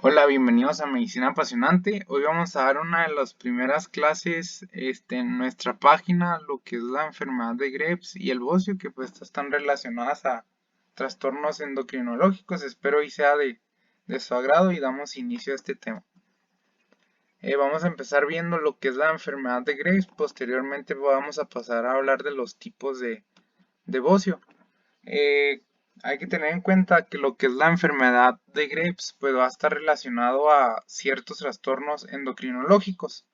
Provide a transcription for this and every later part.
Hola, bienvenidos a Medicina Apasionante. Hoy vamos a dar una de las primeras clases en nuestra página, lo que es la enfermedad de Graves y el bocio, que pues están relacionadas a trastornos endocrinológicos. Espero y sea de su agrado y damos inicio a este tema. Vamos a empezar viendo lo que es la enfermedad de Graves. Posteriormente vamos a pasar a hablar de los tipos de bocio. Eh, Hay que tener en cuenta que lo que es la enfermedad de Graves pues va a estar relacionado a ciertos trastornos endocrinológicos.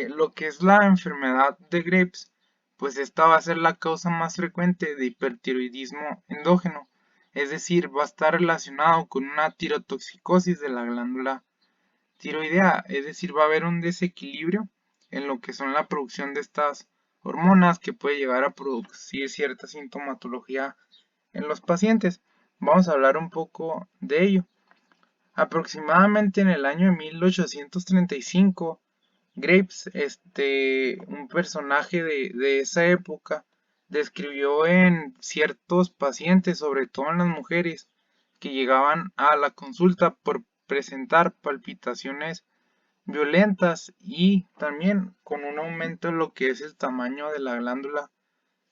Lo que es la enfermedad de Graves, pues esta va a ser la causa más frecuente de hipertiroidismo endógeno, es decir, va a estar relacionado con una tirotoxicosis de la glándula tiroidea, es decir, va a haber un desequilibrio en lo que son la producción de estas hormonas que puede llegar a producir cierta sintomatología en los pacientes. Vamos a hablar un poco de ello. Aproximadamente en el año de 1835, Graves, un personaje de esa época, describió en ciertos pacientes, sobre todo en las mujeres, que llegaban a la consulta por presentar palpitaciones violentas y también con un aumento en lo que es el tamaño de la glándula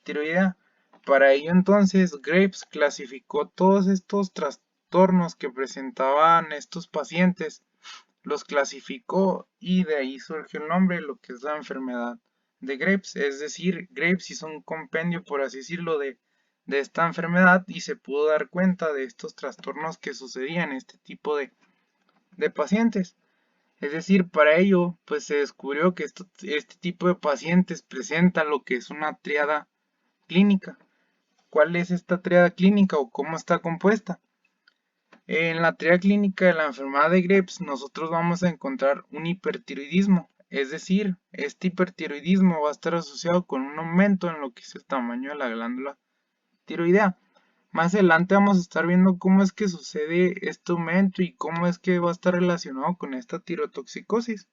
tiroidea. Para ello entonces Graves clasificó todos estos trastornos que presentaban estos pacientes, los clasificó y de ahí surgió el nombre, lo que es la enfermedad de Graves. Es decir, Graves hizo un compendio, por así decirlo, de esta enfermedad y se pudo dar cuenta de estos trastornos que sucedían en este tipo de pacientes. Es decir, para ello, pues se descubrió que este tipo de pacientes presentan lo que es una triada clínica. ¿Cuál es esta triada clínica o cómo está compuesta? En la triada clínica de la enfermedad de Graves nosotros vamos a encontrar un hipertiroidismo, es decir, este hipertiroidismo va a estar asociado con un aumento en lo que es el tamaño de la glándula tiroidea. Más adelante vamos a estar viendo cómo es que sucede este aumento y cómo es que va a estar relacionado con esta tirotoxicosis.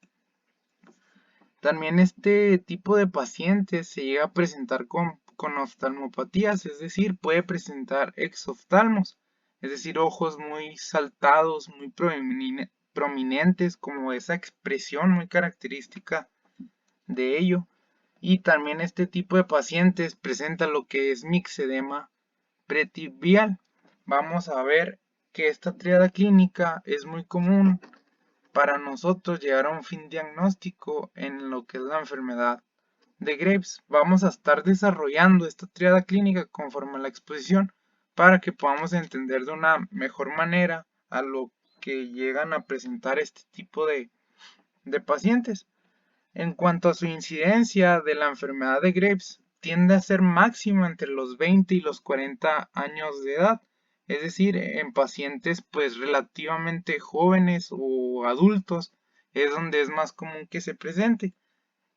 También este tipo de pacientes se llega a presentar con oftalmopatías, es decir, puede presentar exoftalmos, es decir, ojos muy saltados, muy prominentes, como esa expresión muy característica de ello. Y también este tipo de pacientes presenta lo que es mixedema pretibial. Vamos a ver que esta triada clínica es muy común para nosotros llegar a un fin diagnóstico en lo que es la enfermedad de Graves. Vamos a estar desarrollando esta triada clínica conforme a la exposición para que podamos entender de una mejor manera a lo que llegan a presentar este tipo de pacientes. En cuanto a su incidencia de la enfermedad de Graves, tiende a ser máxima entre los 20 y los 40 años de edad, es decir, en pacientes pues relativamente jóvenes o adultos es donde es más común que se presente.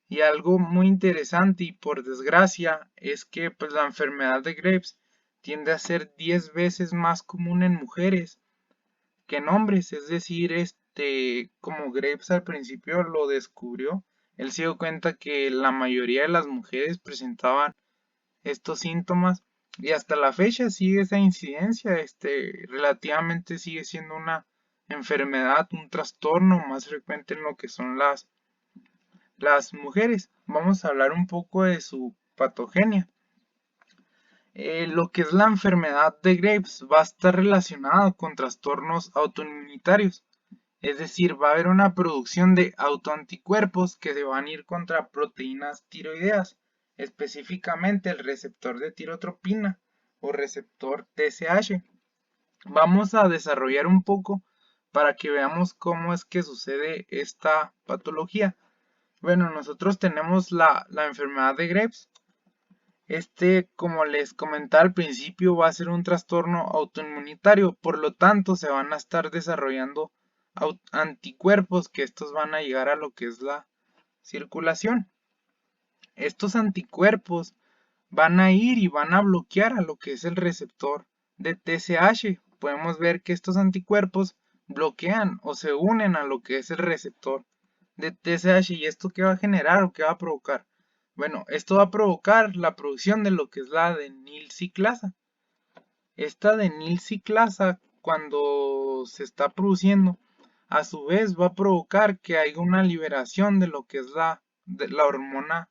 Y algo muy interesante y por desgracia es que pues la enfermedad de Graves tiende a ser 10 veces más común en mujeres que en hombres, es decir, como Graves al principio lo descubrió, él se dio cuenta que la mayoría de las mujeres presentaban estos síntomas y hasta la fecha sigue esa incidencia, relativamente sigue siendo una enfermedad, un trastorno más frecuente en lo que son las mujeres. Vamos a hablar un poco de su patogenia. Lo que es la enfermedad de Graves va a estar relacionada con trastornos autoinmunitarios. Es decir, va a haber una producción de autoanticuerpos que se van a ir contra proteínas tiroideas, específicamente el receptor de tirotropina o receptor TSH. Vamos a desarrollar un poco para que veamos cómo es que sucede esta patología. Bueno, nosotros tenemos la enfermedad de Graves. Como les comentaba al principio, va a ser un trastorno autoinmunitario, por lo tanto se van a estar desarrollando anticuerpos que estos van a llegar a lo que es la circulación. Estos anticuerpos van a ir y van a bloquear a lo que es el receptor de TSH. Podemos ver que estos anticuerpos bloquean o se unen a lo que es el receptor de TSH. ¿Y esto qué va a generar o qué va a provocar? Bueno, esto va a provocar la producción de lo que es la adenilciclasa. Esta adenilciclasa, cuando se está produciendo, a su vez va a provocar que haya una liberación de lo que es la hormona,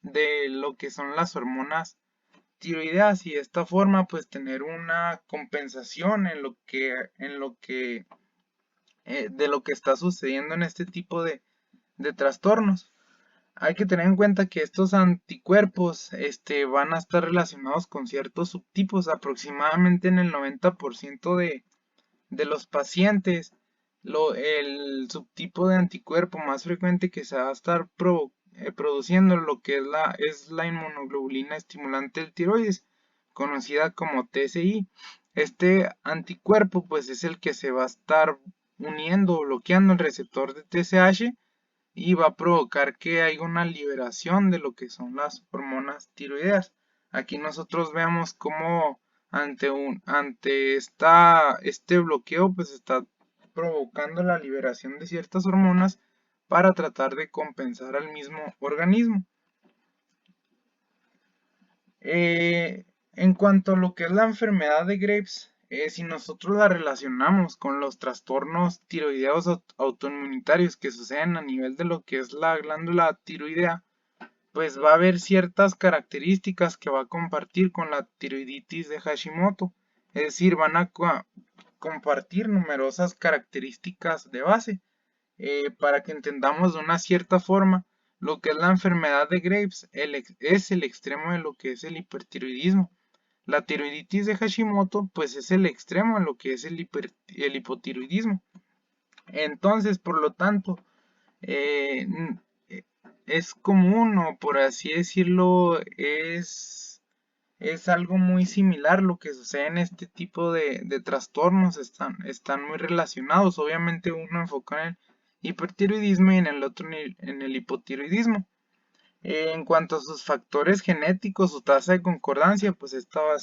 de lo que son las hormonas tiroideas, y de esta forma pues tener una compensación de lo que está sucediendo en este tipo de trastornos. Hay que tener en cuenta que estos anticuerpos van a estar relacionados con ciertos subtipos, aproximadamente en el 90% de los pacientes. El subtipo de anticuerpo más frecuente que se va a estar produciendo lo que es la inmunoglobulina estimulante del tiroides, conocida como TSI. Este anticuerpo pues es el que se va a estar uniendo o bloqueando el receptor de TSH y va a provocar que haya una liberación de lo que son las hormonas tiroideas. Aquí nosotros vemos cómo ante este bloqueo pues está provocando la liberación de ciertas hormonas para tratar de compensar al mismo organismo. En cuanto a lo que es la enfermedad de Graves, si nosotros la relacionamos con los trastornos tiroideos autoinmunitarios que suceden a nivel de lo que es la glándula tiroidea, pues va a haber ciertas características que va a compartir con la tiroiditis de Hashimoto. Es decir, van a compartir numerosas características de base. Para que entendamos de una cierta forma, lo que es la enfermedad de Graves es el extremo de lo que es el hipertiroidismo. La tiroiditis de Hashimoto pues es el extremo de lo que es el hipotiroidismo. Entonces, por lo tanto, eh, es común, o por así decirlo, es algo muy similar lo que sucede en este tipo de trastornos. Están muy relacionados. Obviamente uno enfocado en el hipertiroidismo y en el otro en el hipotiroidismo. En cuanto a sus factores genéticos, su tasa de concordancia, pues esta va a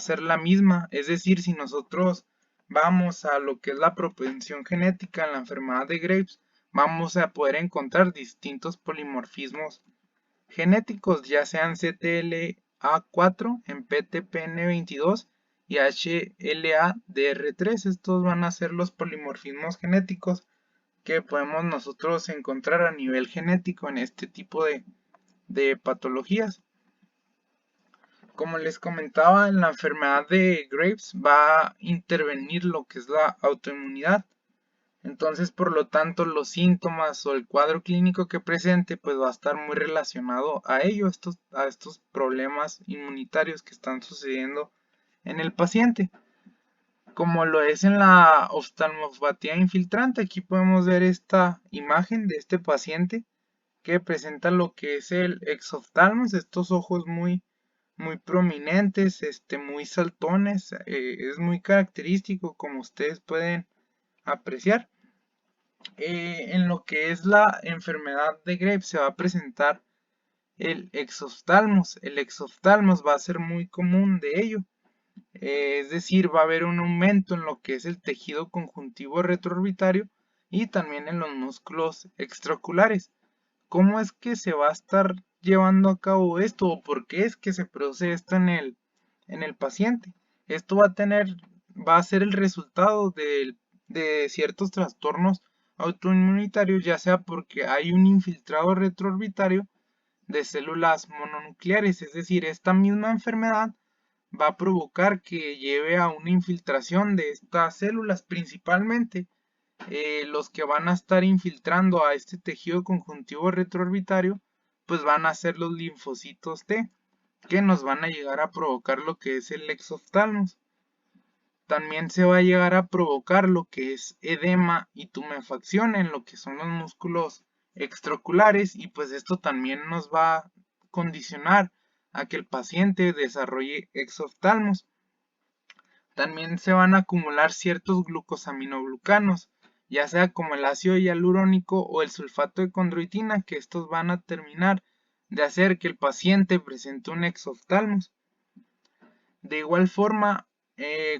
ser la misma. Es decir, si nosotros vamos a lo que es la propensión genética en la enfermedad de Graves, vamos a poder encontrar distintos polimorfismos genéticos, ya sean CTLA4 en PTPN22 y HLA-DR3. Estos van a ser los polimorfismos genéticos que podemos nosotros encontrar a nivel genético en este tipo de patologías. Como les comentaba, en la enfermedad de Graves va a intervenir lo que es la autoinmunidad. Entonces, por lo tanto, los síntomas o el cuadro clínico que presente pues va a estar muy relacionado a ello, a estos problemas inmunitarios que están sucediendo en el paciente. Como lo es en la oftalmopatía infiltrante, aquí podemos ver esta imagen de este paciente que presenta lo que es el exoftalmos, estos ojos muy prominentes, muy saltones, es muy característico como ustedes pueden apreciar. En lo que es la enfermedad de Graves se va a presentar el exoftalmos. El exoftalmos va a ser muy común de ello. Es decir, va a haber un aumento en lo que es el tejido conjuntivo retroorbitario y también en los músculos extraoculares. ¿Cómo es que se va a estar llevando a cabo esto o por qué es que se produce esto en el paciente? Esto va a ser el resultado de ciertos trastornos autoinmunitarios, ya sea porque hay un infiltrado retroorbitario de células mononucleares, es decir, esta misma enfermedad va a provocar que lleve a una infiltración de estas células, principalmente los que van a estar infiltrando a este tejido conjuntivo retroorbitario, pues van a ser los linfocitos T, que nos van a llegar a provocar lo que es el exoftalmos. También se va a llegar a provocar lo que es edema y tumefacción en lo que son los músculos extraoculares, y pues esto también nos va a condicionar a que el paciente desarrolle exoftalmos. También se van a acumular ciertos glucosaminoglucanos, ya sea como el ácido hialurónico o el sulfato de condroitina, que estos van a terminar de hacer que el paciente presente un exoftalmos. De igual forma,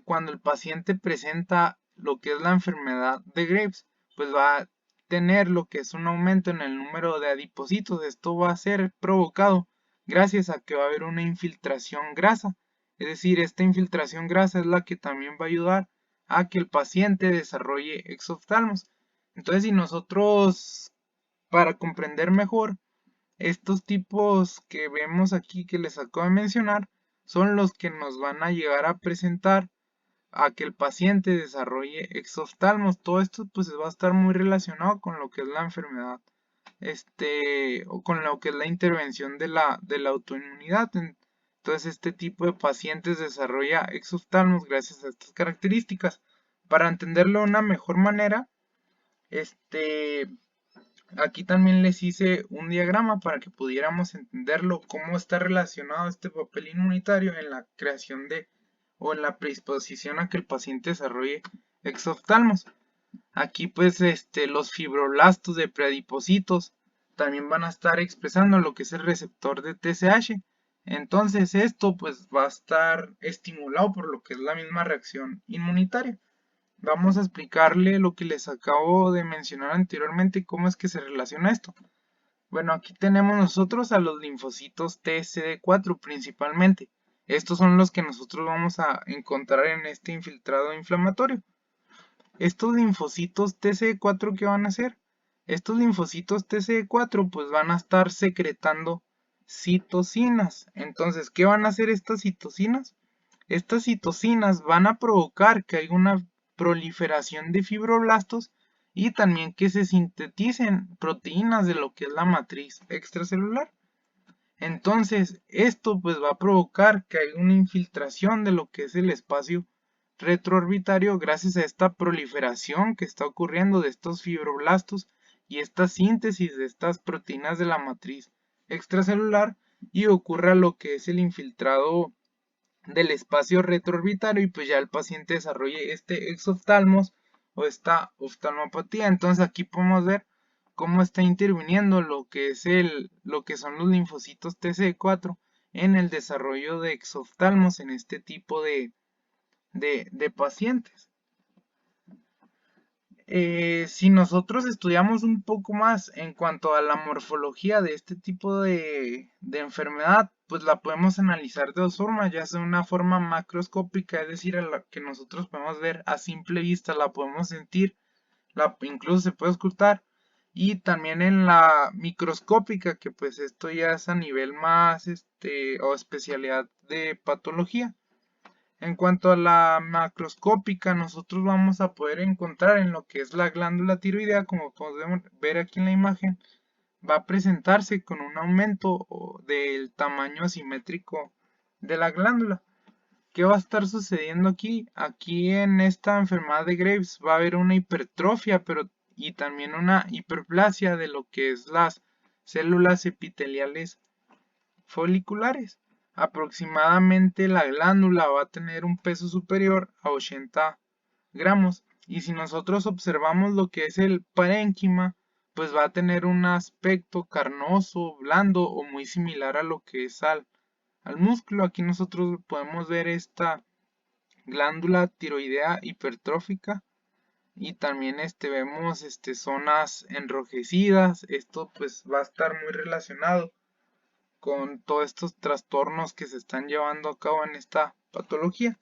cuando el paciente presenta lo que es la enfermedad de Graves, pues va a tener lo que es un aumento en el número de adipocitos. Esto va a ser provocado gracias a que va a haber una infiltración grasa. Es decir, esta infiltración grasa es la que también va a ayudar a que el paciente desarrolle exoftalmos. Entonces, si nosotros, para comprender mejor, estos tipos que vemos aquí que les acabo de mencionar, son los que nos van a llegar a presentar a que el paciente desarrolle exoftalmos. Todo esto pues va a estar muy relacionado con lo que es la enfermedad, o con lo que es la intervención de la autoinmunidad. Entonces este tipo de pacientes desarrolla exoftalmos gracias a estas características. Para entenderlo de una mejor manera, aquí también les hice un diagrama para que pudiéramos entenderlo, cómo está relacionado este papel inmunitario en la creación o en la predisposición a que el paciente desarrolle exoftalmos. Aquí pues los fibroblastos de preadipocitos también van a estar expresando lo que es el receptor de TSH. Entonces esto pues va a estar estimulado por lo que es la misma reacción inmunitaria. Vamos a explicarle lo que les acabo de mencionar anteriormente y cómo es que se relaciona esto. Bueno, aquí tenemos nosotros a los linfocitos TCD4 principalmente. Estos son los que nosotros vamos a encontrar en este infiltrado inflamatorio. Estos linfocitos TCD4, ¿qué van a hacer? Estos linfocitos TCD4 pues van a estar secretando citocinas. Entonces, ¿qué van a hacer estas citocinas? Estas citocinas van a provocar que haya una proliferación de fibroblastos y también que se sinteticen proteínas de lo que es la matriz extracelular. Entonces, esto pues va a provocar que haya una infiltración de lo que es el espacio retroorbitario gracias a esta proliferación que está ocurriendo de estos fibroblastos y esta síntesis de estas proteínas de la matriz extracelular, y ocurra lo que es el infiltrado del espacio retroorbitario y pues ya el paciente desarrolle este exoftalmos o esta oftalmopatía. Entonces aquí podemos ver cómo está interviniendo lo que son los linfocitos TCD4 en el desarrollo de exoftalmos en este tipo de pacientes. Si nosotros estudiamos un poco más en cuanto a la morfología de este tipo de enfermedad, pues la podemos analizar de dos formas, ya sea una forma macroscópica, es decir, a la que nosotros podemos ver a simple vista, la podemos sentir, incluso se puede escuchar, y también en la microscópica, que pues esto ya es a nivel más, o especialidad de patología. En cuanto a la macroscópica, nosotros vamos a poder encontrar en lo que es la glándula tiroidea, como podemos ver aquí en la imagen, va a presentarse con un aumento del tamaño asimétrico de la glándula. ¿Qué va a estar sucediendo aquí? Aquí en esta enfermedad de Graves va a haber una hipertrofia, y también una hiperplasia de lo que es las células epiteliales foliculares. Aproximadamente la glándula va a tener un peso superior a 80 gramos, y si nosotros observamos lo que es el parénquima, pues va a tener un aspecto carnoso, blando o muy similar a lo que es al músculo. Aquí nosotros podemos ver esta glándula tiroidea hipertrófica y también vemos zonas enrojecidas. Esto pues va a estar muy relacionado con todos estos trastornos que se están llevando a cabo en esta patología.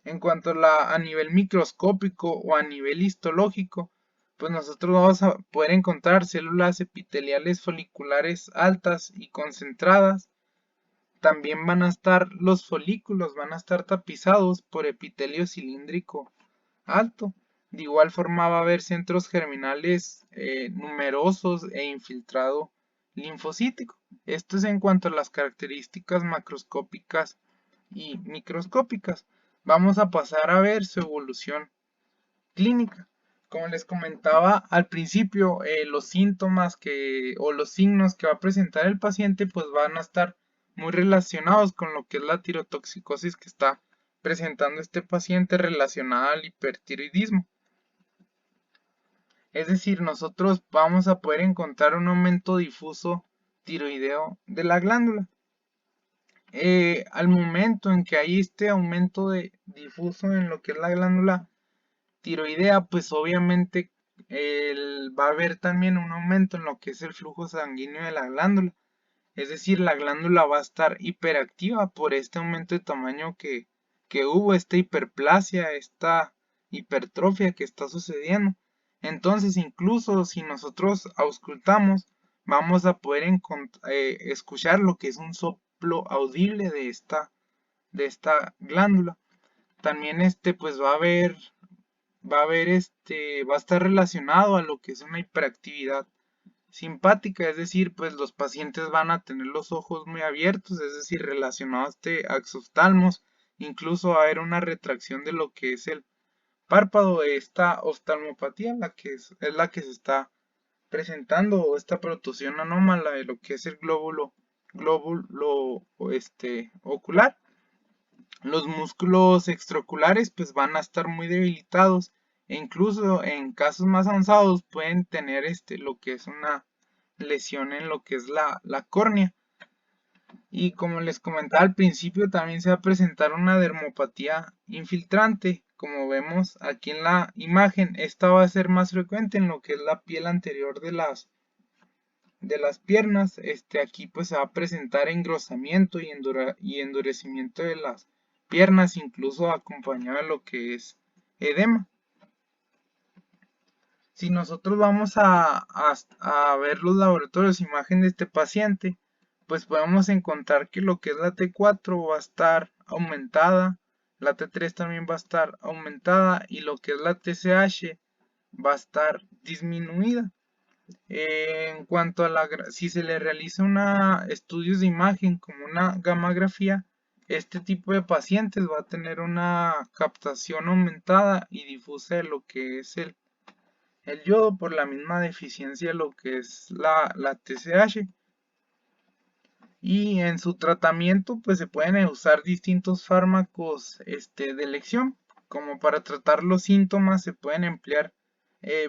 En cuanto a nivel microscópico o a nivel histológico, pues nosotros vamos a poder encontrar células epiteliales foliculares altas y concentradas. También van a estar los folículos, van a estar tapizados por epitelio cilíndrico alto. De igual forma va a haber centros germinales numerosos e infiltrado linfocítico. Esto es en cuanto a las características macroscópicas y microscópicas. Vamos a pasar a ver su evolución clínica. Como les comentaba al principio, los síntomas o los signos que va a presentar el paciente pues van a estar muy relacionados con lo que es la tirotoxicosis que está presentando este paciente relacionada al hipertiroidismo. Es decir, nosotros vamos a poder encontrar un aumento difuso tiroideo de la glándula. Al momento en que hay este aumento difuso en lo que es la glándula tiroidea, pues obviamente va a haber también un aumento en lo que es el flujo sanguíneo de la glándula. Es decir, la glándula va a estar hiperactiva por este aumento de tamaño que hubo, esta hiperplasia, esta hipertrofia que está sucediendo. Entonces, incluso si nosotros auscultamos, vamos a poder escuchar lo que es un soplo audible de esta glándula. También pues va a estar relacionado a lo que es una hiperactividad simpática, es decir, pues los pacientes van a tener los ojos muy abiertos, es decir, relacionado a este axoftalmos, incluso va a haber una retracción de lo que es el párpado de esta oftalmopatía, es la que se está presentando, o esta protrusión anómala de lo que es el glóbulo ocular. Los músculos extraoculares pues van a estar muy debilitados e incluso en casos más avanzados pueden tener lo que es una lesión en lo que es la córnea. Y como les comentaba al principio, también se va a presentar una dermopatía infiltrante. Como vemos aquí en la imagen, esta va a ser más frecuente en lo que es la piel anterior de las piernas. Aquí pues se va a presentar engrosamiento y endurecimiento de las piernas, incluso acompañado de lo que es edema. Si nosotros vamos a ver los laboratorios, imagen de este paciente, pues podemos encontrar que lo que es la T4 va a estar aumentada, la T3 también va a estar aumentada y lo que es la TSH va a estar disminuida. En cuanto a si se le realiza estudios de imagen como una gammagrafía, este tipo de pacientes va a tener una captación aumentada y difusa de lo que es el yodo por la misma deficiencia de lo que es la TSH. Y en su tratamiento pues se pueden usar distintos fármacos de elección. Como para tratar los síntomas se pueden emplear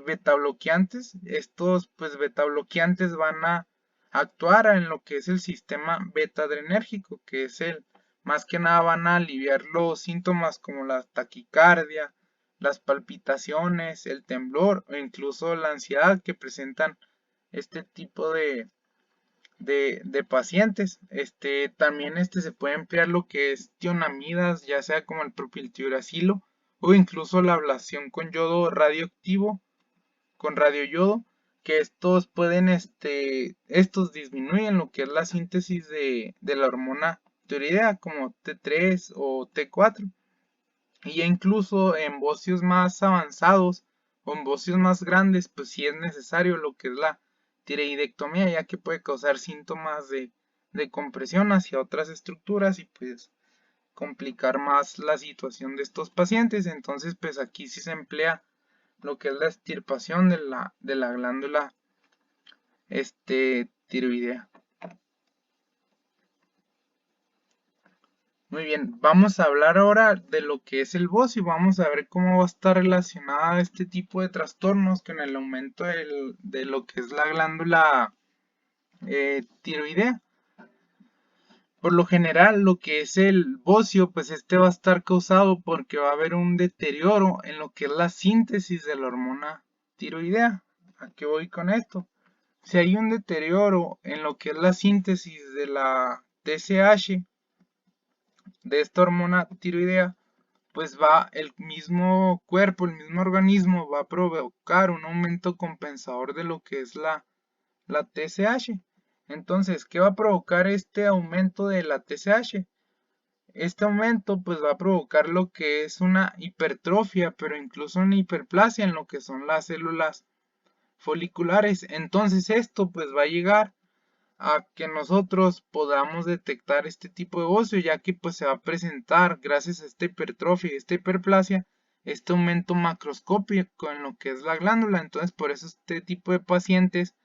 betabloqueantes. Estos pues betabloqueantes van a actuar en lo que es el sistema beta-adrenérgico, que es más que nada van a aliviar los síntomas como la taquicardia, las palpitaciones, el temblor o incluso la ansiedad que presentan este tipo de pacientes. También se puede emplear lo que es tionamidas, ya sea como el propiltiuracilo o incluso la ablación con yodo radioactivo, con radioyodo, que estos disminuyen lo que es la síntesis de la hormona tiroidea como T3 o T4. Y ya incluso en bocios más avanzados o en bocios más grandes, pues sí es necesario lo que es la tiroidectomía, ya que puede causar síntomas de compresión hacia otras estructuras y pues complicar más la situación de estos pacientes. Entonces, pues aquí sí se emplea lo que es la extirpación de la glándula tiroidea. Muy bien, vamos a hablar ahora de lo que es el bocio y vamos a ver cómo va a estar relacionada este tipo de trastornos con el aumento de lo que es la glándula tiroidea. Por lo general, lo que es el bocio, pues va a estar causado porque va a haber un deterioro en lo que es la síntesis de la hormona tiroidea. ¿A qué voy con esto? Si hay un deterioro en lo que es la síntesis de la TSH, de esta hormona tiroidea, pues el mismo cuerpo, el mismo organismo va a provocar un aumento compensador de lo que es la TSH. Entonces, ¿qué va a provocar este aumento de la TSH? Este aumento pues va a provocar lo que es una hipertrofia, pero incluso una hiperplasia en lo que son las células foliculares. Entonces esto pues va a llegar a que nosotros podamos detectar este tipo de bocio, ya que pues se va a presentar gracias a esta hipertrofia y esta hiperplasia este aumento macroscópico en lo que es la glándula. Entonces por eso este tipo de pacientes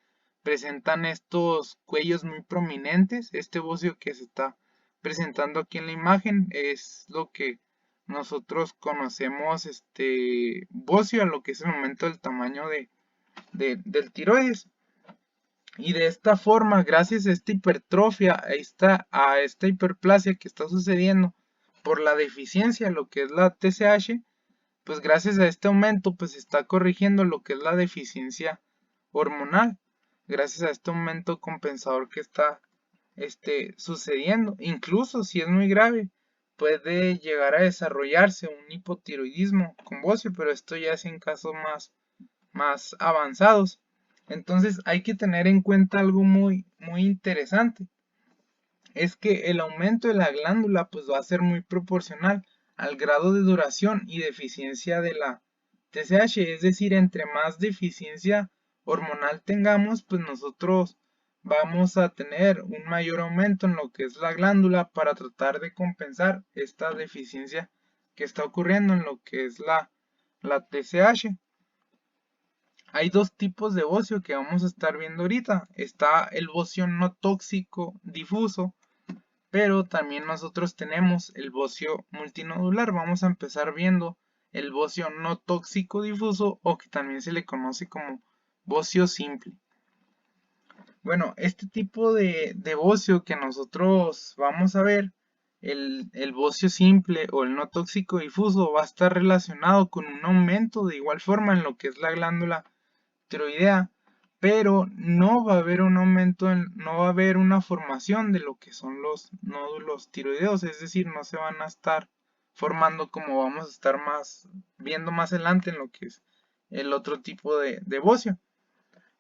presentan estos cuellos muy prominentes. Este bocio que se está presentando aquí en la imagen es lo que nosotros conocemos bocio, a lo que es el aumento del tamaño del tiroides. Y de esta forma, gracias a esta hipertrofia, a esta hiperplasia que está sucediendo por la deficiencia de lo que es la TSH, pues gracias a este aumento, pues se está corrigiendo lo que es la deficiencia hormonal, gracias a este aumento compensador que está sucediendo. Incluso si es muy grave, puede llegar a desarrollarse un hipotiroidismo con bocio, pero esto ya es en casos más avanzados. Entonces hay que tener en cuenta algo muy interesante. Es que el aumento de la glándula pues va a ser muy proporcional al grado de duración y deficiencia de la TSH, es decir, entre más deficiencia hormonal tengamos, pues nosotros vamos a tener un mayor aumento en lo que es la glándula para tratar de compensar esta deficiencia que está ocurriendo en lo que es la TSH. Hay dos tipos de bocio que vamos a estar viendo ahorita. Está el bocio no tóxico difuso, pero también nosotros tenemos el bocio multinodular. Vamos a empezar viendo el bocio no tóxico difuso, o que también se le conoce como bocio simple. Bueno, este tipo de bocio que nosotros vamos a ver, el bocio simple o el no tóxico difuso, va a estar relacionado con un aumento de igual forma en lo que es la glándula tiroidea, pero no va a haber un aumento, no va a haber una formación de lo que son los nódulos tiroideos, es decir, no se van a estar formando como vamos a estar viendo más adelante en lo que es el otro tipo de bocio.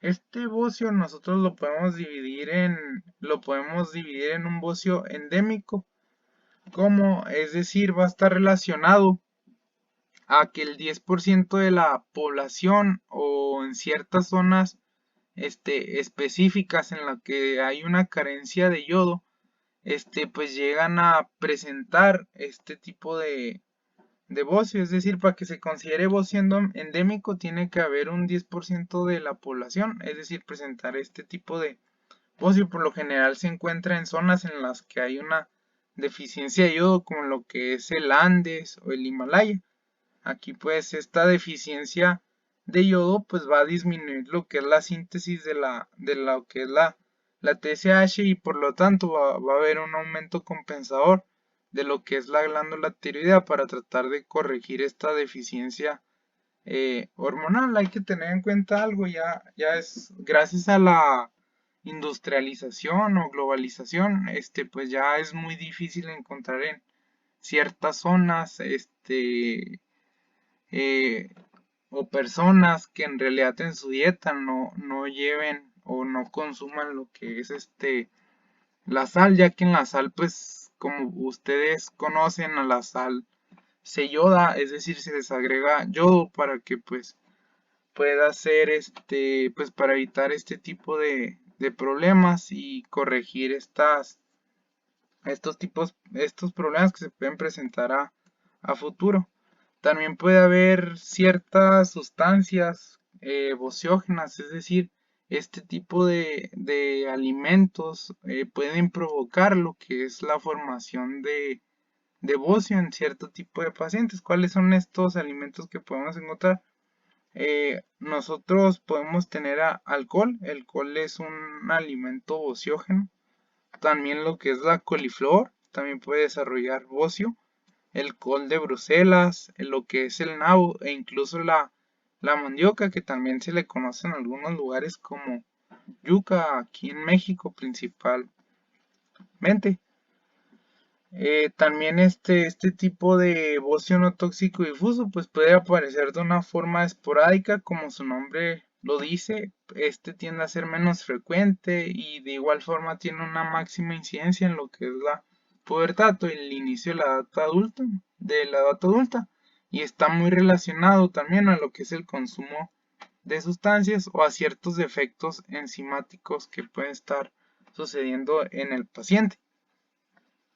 Este bocio nosotros lo podemos dividir en un bocio endémico, como es decir, va a estar relacionado a que el 10% de la población o en ciertas zonas específicas en las que hay una carencia de yodo, pues llegan a presentar este tipo de bocio. Es decir, para que se considere bocio endémico tiene que haber un 10% de la población, es decir, presentar este tipo de bocio. Por lo general se encuentra en zonas en las que hay una deficiencia de yodo, como lo que es el Andes o el Himalaya. Aquí pues esta deficiencia de yodo pues va a disminuir lo que es la síntesis de lo que es la TSH, y por lo tanto va a haber un aumento compensador de lo que es la glándula tiroidea para tratar de corregir esta deficiencia hormonal. Hay que tener en cuenta algo, ya es gracias a la industrialización o globalización, pues ya es muy difícil encontrar en ciertas zonas eh, o personas que en realidad en su dieta no lleven o no consuman lo que es la sal, ya que en la sal, pues como ustedes conocen, a la sal se yoda, es decir, se les agrega yodo para que pues pueda ser pues para evitar este tipo de problemas y corregir estos problemas que se pueden presentar a futuro. También puede haber ciertas sustancias bociógenas, es decir, este tipo de alimentos pueden provocar lo que es la formación de bocio en cierto tipo de pacientes. ¿Cuáles son estos alimentos que podemos encontrar? Nosotros podemos tener alcohol. El alcohol es un alimento bociógeno. También lo que es la coliflor también puede desarrollar bocio. El col de Bruselas, lo que es el nabo e incluso la mandioca, que también se le conoce en algunos lugares como yuca, aquí en México principalmente. También este tipo de bocio no tóxico difuso pues puede aparecer de una forma esporádica, como su nombre lo dice. Tiende a ser menos frecuente y de igual forma tiene una máxima incidencia en lo que es la pubertad o el inicio de la edad adulta, y está muy relacionado también a lo que es el consumo de sustancias o a ciertos defectos enzimáticos que pueden estar sucediendo en el paciente.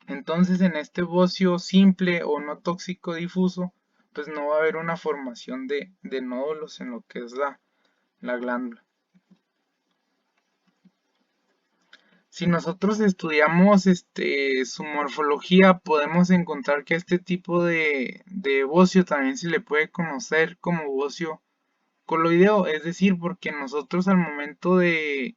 Entonces, en este bocio simple o no tóxico difuso, pues no va a haber una formación de nódulos en lo que es la glándula. Si nosotros estudiamos su morfología, podemos encontrar que este tipo de bocio también se le puede conocer como bocio coloideo, es decir, porque nosotros al momento de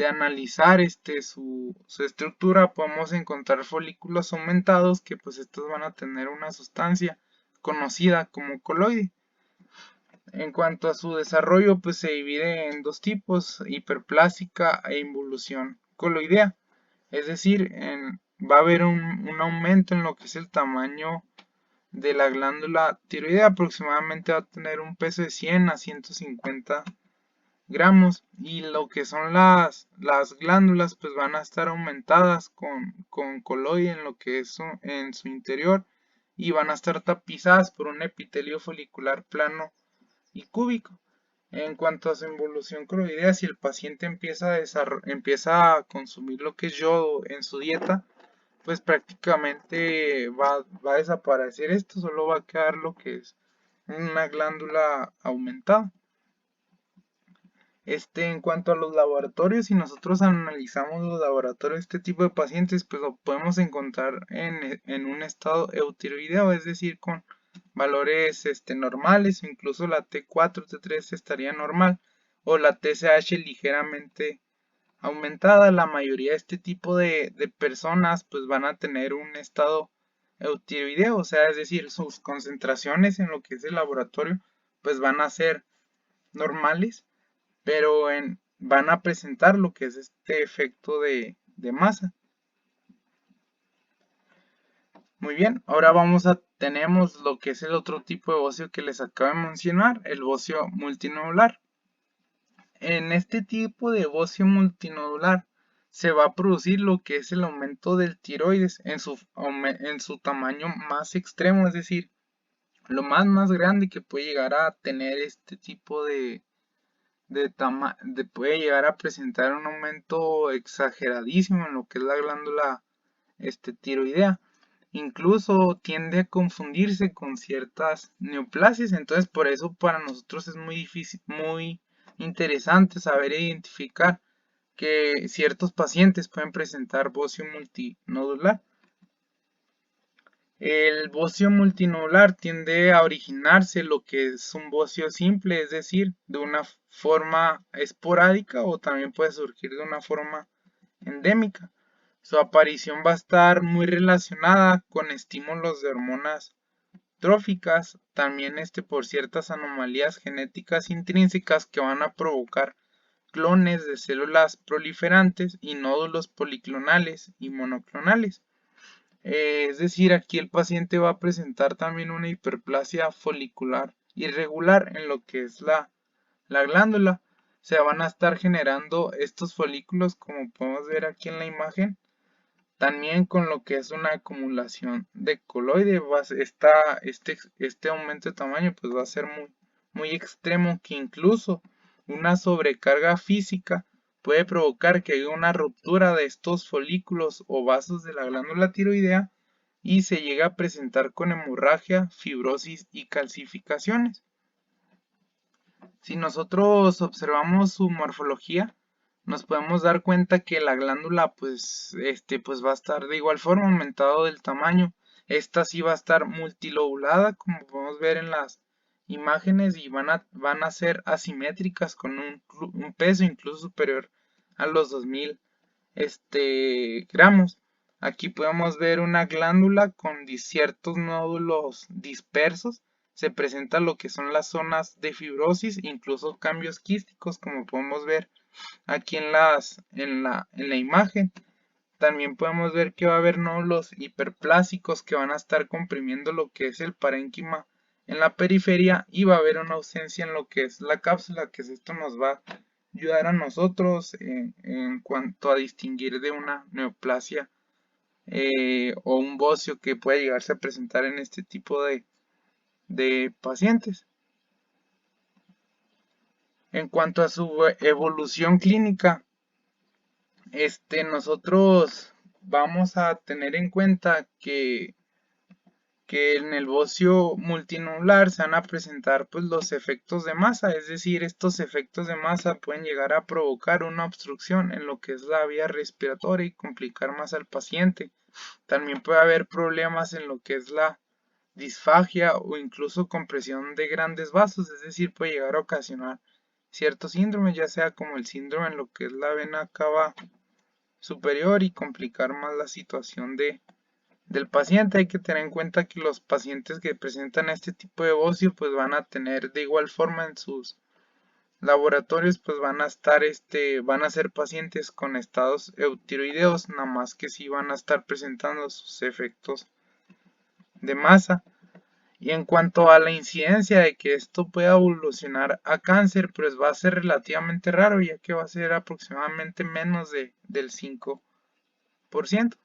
analizar su estructura podemos encontrar folículos aumentados, que pues estos van a tener una sustancia conocida como coloide. En cuanto a su desarrollo, pues se divide en dos tipos: hiperplásica e involución coloidea. Es decir, va a haber un aumento en lo que es el tamaño de la glándula tiroidea. Aproximadamente va a tener un peso de 100 a 150 gramos, y lo que son las glándulas pues van a estar aumentadas con coloide en lo que es en su interior, y van a estar tapizadas por un epitelio folicular plano y cúbico. En cuanto a su involución coloidea, si el paciente empieza a consumir lo que es yodo en su dieta, pues prácticamente va a desaparecer esto, solo va a quedar lo que es una glándula aumentada. En cuanto a los laboratorios, si nosotros analizamos los laboratorios de este tipo de pacientes, pues lo podemos encontrar en un estado eutiroideo, es decir, con valores normales, o incluso la T4, T3 estaría normal, o la TSH ligeramente aumentada. La mayoría de este tipo de personas pues van a tener un estado eutiroideo, o sea, es decir, sus concentraciones en lo que es el laboratorio pues van a ser normales, pero van a presentar lo que es este efecto de masa. Muy bien, ahora tenemos lo que es el otro tipo de bocio que les acabo de mencionar, el bocio multinodular. En este tipo de bocio multinodular se va a producir lo que es el aumento del tiroides en su tamaño más extremo, es decir, lo más grande que puede llegar a tener este tipo puede llegar a presentar un aumento exageradísimo en lo que es la glándula tiroidea. Incluso tiende a confundirse con ciertas neoplasias, entonces por eso para nosotros es muy difícil, muy interesante saber identificar que ciertos pacientes pueden presentar bocio multinodular. El bocio multinodular tiende a originarse lo que es un bocio simple, es decir, de una forma esporádica, o también puede surgir de una forma endémica. Su aparición va a estar muy relacionada con estímulos de hormonas tróficas, también por ciertas anomalías genéticas intrínsecas que van a provocar clones de células proliferantes y nódulos policlonales y monoclonales. Es decir, aquí el paciente va a presentar también una hiperplasia folicular irregular en lo que es la glándula. Se van a estar generando estos folículos, como podemos ver aquí en la imagen, también con lo que es una acumulación de coloide. Este aumento de tamaño pues va a ser muy extremo, que incluso una sobrecarga física puede provocar que haya una ruptura de estos folículos o vasos de la glándula tiroidea y se llega a presentar con hemorragia, fibrosis y calcificaciones. Si nosotros observamos su morfología, nos podemos dar cuenta que la glándula pues va a estar de igual forma aumentado del tamaño. Esta sí va a estar multilobulada, como podemos ver en las imágenes, y van a ser asimétricas con un peso incluso superior a los 2000 gramos. Aquí podemos ver una glándula con ciertos nódulos dispersos. Se presenta lo que son las zonas de fibrosis, incluso cambios quísticos, como podemos ver aquí en la imagen. También podemos ver que va a haber nódulos hiperplásicos que van a estar comprimiendo lo que es el parénquima en la periferia, y va a haber una ausencia en lo que es la cápsula, que esto nos va a ayudar a nosotros en cuanto a distinguir de una neoplasia o un bocio que puede llegarse a presentar en este tipo de pacientes. En cuanto a su evolución clínica, nosotros vamos a tener en cuenta que en el bocio multinodular se van a presentar pues los efectos de masa, es decir, estos efectos de masa pueden llegar a provocar una obstrucción en lo que es la vía respiratoria y complicar más al paciente. También puede haber problemas en lo que es la disfagia o incluso compresión de grandes vasos, es decir, puede llegar a ocasionar ciertos síndromes, ya sea como el síndrome en lo que es la vena cava superior, y complicar más la situación del paciente. Hay que tener en cuenta que los pacientes que presentan este tipo de bocio pues van a tener de igual forma laboratorios pues van a ser pacientes con estados eutiroideos, nada más que sí van a estar presentando sus efectos de masa. Y en cuanto a la incidencia de que esto pueda evolucionar a cáncer, pues va a ser relativamente raro, ya que va a ser aproximadamente menos del 5%.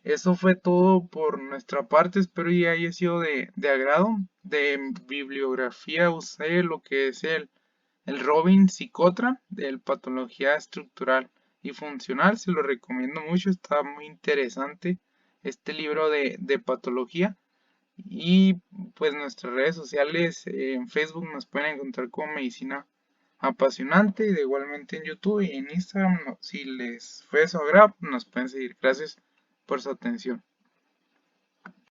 Eso fue todo por nuestra parte, espero ya haya sido de agrado. De bibliografía usé lo que es el Robin Psicotra, de Patología Estructural y Funcional. Se lo recomiendo mucho, está muy interesante este libro de patología. Y pues nuestras redes sociales, en Facebook nos pueden encontrar como Medicina Apasionante, y de igualmente en YouTube y en Instagram, si les fue de su agrado, nos pueden seguir. Gracias por su atención.